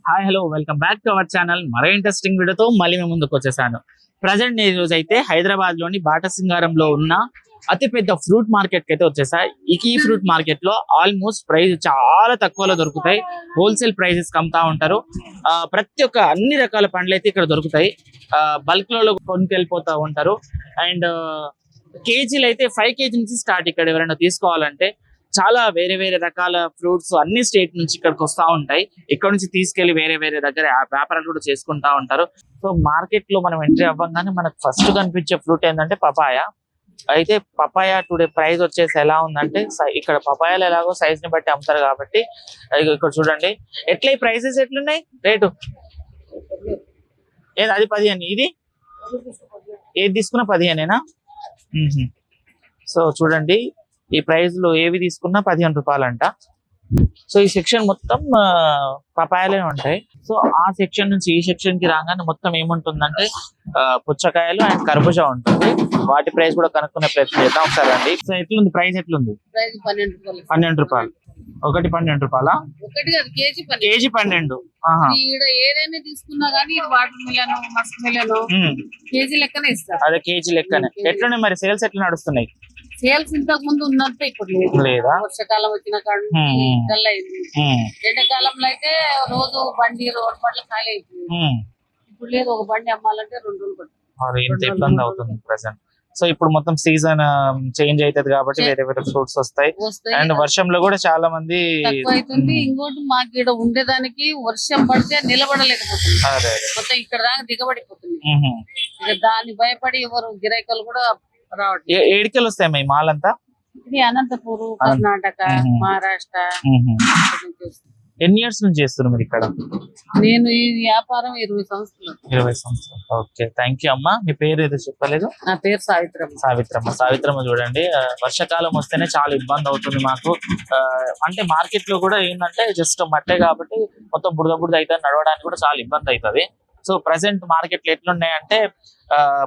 Hi hello welcome back to our channel. మరో interesting వీడియోతో మళ్ళీ మేము ముందుకు వచ్చేసాను. ప్రజెంట్ ఈ రోజు అయితే హైదరాబాద్ లోని బాటసింగారంలో ఉన్న అతిపెద్ద ఫ్రూట్ మార్కెట్ కి అయితే వచ్చేసాయి. ఈ ఫ్రూట్ మార్కెట్ లో ఆల్మోస్ట్ ప్రైస్ చాలా తక్కువలో దొరుకుతాయి. హోల్సేల్ ప్రైసెస్ అమ్ముతా ఉంటారు. ప్రతి ఒక్క అన్ని రకాల పండ్లు అయితే ఇక్కడ దొరుకుతాయి. బల్క్ లో కొనుకెళ్ళిపోతా ఉంటారు. అండ్ కేజీలు అయితే 5 kg నుంచి స్టార్ట్ ఇక్కడ ఎవరైనా తీసుకోవాలంటే. చాలా వేరే వేరే రకాల ఫ్రూట్స్ అన్ని స్టేట్ నుంచి ఇక్కడికి వస్తూ ఉంటాయి. ఇక్కడ నుంచి తీసుకెళ్లి వేరే వేరే దగ్గర వ్యాపారాలు కూడా చేసుకుంటా ఉంటారు. సో మార్కెట్ లో మనం ఎంట్రీ అవ్వగానే మనకు ఫస్ట్ కనిపించే ఫ్రూట్ ఏంటంటే పపాయ. అయితే పపాయ టుడే ప్రైస్ వచ్చేసి ఎలా ఉందంటే, ఇక్కడ పపాయాలు ఎలాగో సైజ్ ని బట్టి అమ్ముతారు కాబట్టి ఇక్కడ చూడండి ఎట్లా ఈ ప్రైసెస్ ఎట్లున్నాయి. రేటు ఏది అది 15, ఇది ఏది తీసుకున్నా 15. సో చూడండి ఈ ప్రైస్ లో ఏవి తీసుకున్నా 15 రూపాయలంట. సో ఈ సెక్షన్ మొత్తం పపాయాలే ఉంటాయి. సో ఆ సెక్షన్ నుంచి ఈ సెక్షన్ కి రాగానే మొత్తం ఏముంటుందంటే పుచ్చకాయలు అండ్ కర్బూజా ఉంటుంది. వాటి ప్రైస్ కూడా కనుక్కునే ప్రయత్నం చేద్దాం ఒకసారి అండి. సో ఎట్లుంది ప్రైస్ ఎట్లుంది? 12 రూపాయలు. ఒకటి 12 రూపాయలా? కేజీ 12. ఏదైనా తీసుకున్నా గానీ water melon, Musk melon KG లెక్కనే ఇస్తారు. అదే కేజీ లెక్కనే. ఎట్లున్నాయి మరి సేల్స్ ఎట్లా నడుస్తున్నాయి? సేల్స్ ఇంతకు ముందు ఉన్నట్టు ఇప్పుడు లేదా? వర్షాకాలం వచ్చిన కాడు డల్ అయింది. ఎండాకాలంలో అయితే రోజు బండి రోడ్ బండ్లు ఖాళీ అయిపోయింది. ఇప్పుడు లేదు, ఒక బండి అమ్మాలంటే 2 రోజులు పడుతుంది. ఇంత ఇబ్బంది అవుతుంది ప్రెసెంట్. సో ఇప్పుడు మొత్తం సీజన్ చేంజ్ అవుతుంది కాబట్టి వేరే వేరే ఫ్రూట్స్ వస్తాయి. అండ్ వర్షంలో కూడా చాలా మంది అవుతుంది. ఇంకోటి మాకు ఇక్కడ ఉండేదానికి వర్షం పడితే నిలబడలేకపోతుంది. మొత్తం ఇక్కడ దాకా దిగబడిపోతుంది. ఇక దాన్ని భయపడి ఎవరు గిరాయికలు కూడా రావట్లేదు. ఏడికెళ్ళి వస్తాయి మీ మాల్ అంతా? ఇది అనంతపూర్, కర్ణాటక, మహారాష్ట్ర. ఎన్ని ఇయర్స్ నుంచి చేస్తున్నారు మీరు ఇక్కడ? నేను ఈ వ్యాపారం 20 సంవత్సరాలు. 20 సంవత్సరాలు. ఓకే, థ్యాంక్ యూ అమ్మా. మీ పేరు ఏదో చెప్పలేదు? నా పేరు సావిత్రమ్మ. సావిత్రమ్మ చూడండి, వర్షాకాలం వస్తేనే చాలా ఇబ్బంది అవుతుంది మాకు. అంటే మార్కెట్ లో కూడా ఏంటంటే జస్ట్ మట్టే కాబట్టి మొత్తం బురద అయితే నడవడానికి కూడా చాలా ఇబ్బంది అవుతుంది. సో ప్రెసెంట్ మార్కెట్ లో ఎట్లున్నాయంటే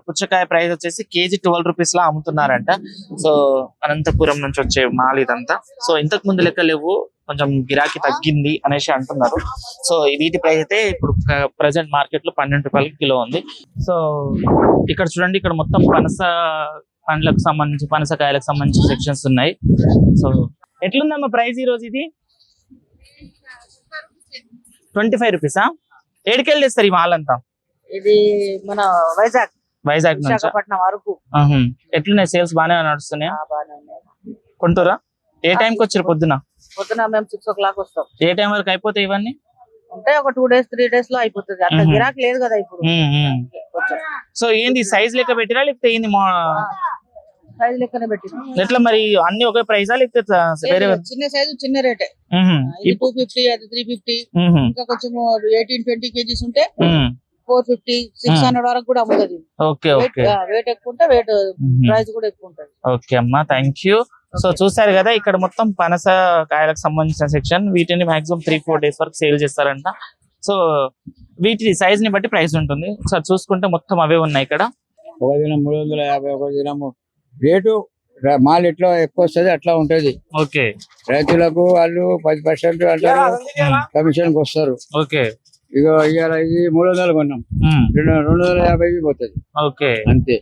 పుచ్చకాయ ప్రైస్ వచ్చేసి కేజీ 12 రూపీస్ లా అమ్ముతున్నారంట. సో అనంతపురం నుంచి వచ్చే మాల్ ఇదంతా. సో ఇంతకు ముందు లెక్క లేవు, కొంచెం గిరాకీ తగ్గింది అనేసి అంటున్నారు. సో వీటి ప్రైస్ అయితే ఇప్పుడు ప్రెసెంట్ మార్కెట్ లో 12 రూపాయలకి కిలో ఉంది. సో ఇక్కడ చూడండి, ఇక్కడ మొత్తం పనస పండ్లకు సంబంధించి, పనసకాయలకు సంబంధించి సెక్షన్స్ ఉన్నాయి. సో ఎట్లుందమ్మా ప్రైస్ ఈ రోజు? ఇది 25 రూపీసా? ఏడుకెళ్ళి తెస్తారు ఈ మాల్ అంతా? ఇది మన వైజాగ్ నుంచి వరకు. ఎట్లున్నాయి సేల్స్? బాగానే నడుస్తున్నాయి? కొంటారా? ఏ టైంకి వచ్చారు? పొద్దున మేము 6 o'clock వస్తాం. ఏ టైం వరకు అయిపోతాయి ఇవన్నీ? అంటే ఒక 2 days 3 days లో అయిపోతుంది. అంత గిరాకీ లేదు కదా ఇప్పుడు. సో ఏంది సైజ్ లెక్క పెట్టిరా లేకపోతే ఏంది? సైజ్ లెక్కనే పెట్టినా. ఎట్లా మరి అన్ని ఒకే ప్రైజా లేకపోతే వేరే? చిన్న సైజు చిన్న రేటే. 250, అది 350. ఇంకా కొంచెం 18-20 kgs ఉంటే 450, 600 వరకు కూడా అమ్ముతుంది. వెయిట్ ఎక్కువ ఉంటే వెయిట్ ప్రైస్ కూడా ఎక్కువ ఉంటుంది. ఓకే అమ్మా, థ్యాంక్ యూ. సో చూసారు కదా, ఇక్కడ మొత్తం పనస కాయలకు సంబంధించిన సెక్షన్. వీటిని మాక్సిమం 3-4 days వరకు సేల్ చేస్తారంట. సో వీటి సైజ్ ని బట్టి ప్రైస్ ఉంటుంది. ఒకసారి చూసుకుంటే మొత్తం అవే ఉన్నాయి ఇక్కడ. ఒక దినం 350, ఒక దినము రేటు మాల్ ఎట్లా ఎక్కువ వస్తుంది అట్లా ఉంటది. ఓకే, రైతులకు వాళ్ళు 10% అంటారు, కమిషన్ కి వస్తారు. ఓకే, ఇక ఇవాళ ఇది 300 కొన్నాం, 250 పోతుంది. ఓకే, అంతే.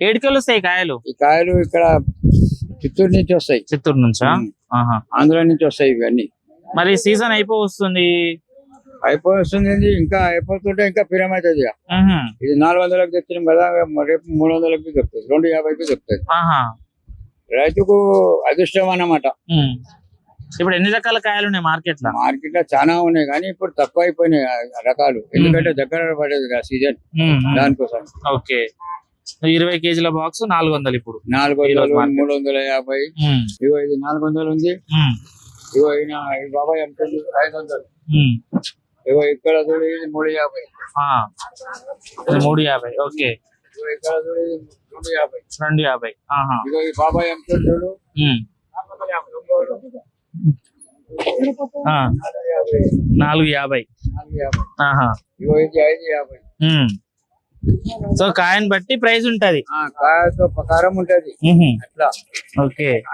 ఏడుకెళ్ళి వస్తాయి కాయలు? ఈ కాయలు ఇక్కడ చిత్తూరు నుంచి వస్తాయి. చిత్తూరు నుంచా? ఆంధ్ర నుంచి వస్తాయి ఇవన్నీ. మరి సీజన్ అయిపోతుంది. ఇంకా అయిపోతుంటే ఇంకా పిరం అవుతుంది. ఇది 400కి తెచ్చినాం కదా, రేపు 300కి దొరుకుతుంది, 250కి దొరుకుతుంది. రైతుకు అదృష్టం అన్నమాట. ఇప్పుడు ఎన్ని రకాల కాయలు ఉన్నాయి మార్కెట్ లో? మార్కెట్ లో చాలా ఉన్నాయి కానీ ఇప్పుడు తక్కువ అయిపోయినాయి రకాలు, ఎందుకంటే దగ్గర పడేది కదా సీజన్, దానికోసం. ఓకే, 20 kgల బాక్స్ 400. ఇప్పుడు 400, 350. ఇగో ఇది 400 ఉంది. ఇగో ఈ బాబాయ్ అమ్ముతుంది 500. ఇగో ఇక్కడ చూడు, ఇది 350. 350. ఓకే, ఇక్కడ చూడు 250. 250. ఇగో ఈ బాబాయ్ అమ్ముతుంది చూడు 450. ఇగో ఇది 550. సో కాయని బట్టి ప్రైస్ ఉంటది, కాయతో ప్రకారం ఉంటది అట్లా. ఓకే.